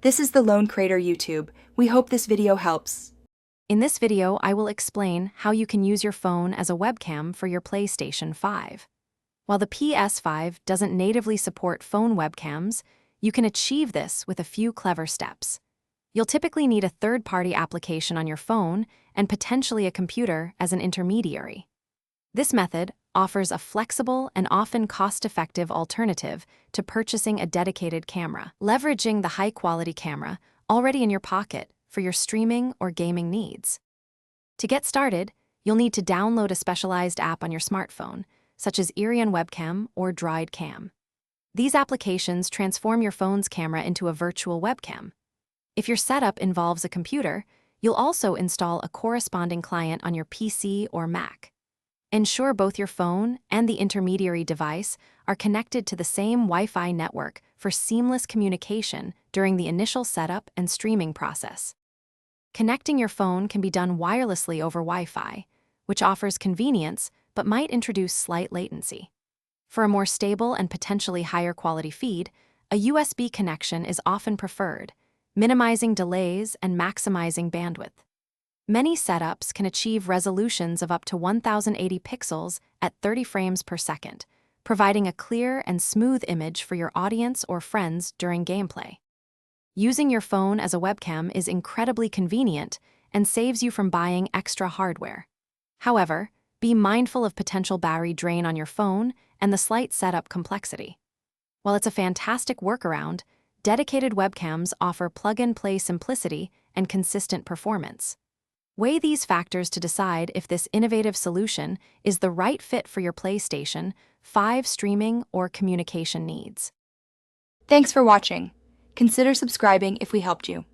This is the Lone Crater YouTube. We hope this video helps. In this video, I will explain how you can use your phone as a webcam for your PlayStation 5. While the PS5 doesn't natively support phone webcams, you can achieve this with a few clever steps. You'll typically need a third-party application on your phone and potentially a computer as an intermediary. This method offers a flexible and often cost-effective alternative to purchasing a dedicated camera, leveraging the high-quality camera already in your pocket for your streaming or gaming needs. To get started, you'll need to download a specialized app on your smartphone, such as Webcam or Dried Cam. These applications transform your phone's camera into a virtual webcam. If your setup involves a computer, you'll also install a corresponding client on your PC or Mac. Ensure both your phone and the intermediary device are connected to the same Wi-Fi network for seamless communication during the initial setup and streaming process. Connecting your phone can be done wirelessly over Wi-Fi, which offers convenience but might introduce slight latency. For a more stable and potentially higher quality feed, a USB connection is often preferred, minimizing delays and maximizing bandwidth. Many setups can achieve resolutions of up to 1080 pixels at 30 frames per second, providing a clear and smooth image for your audience or friends during gameplay. Using your phone as a webcam is incredibly convenient and saves you from buying extra hardware. However, be mindful of potential battery drain on your phone and the slight setup complexity. While it's a fantastic workaround, dedicated webcams offer plug-and-play simplicity and consistent performance. Weigh these factors to decide if this innovative solution is the right fit for your PlayStation 5 streaming or communication needs. Thanks for watching. Consider subscribing if we helped you.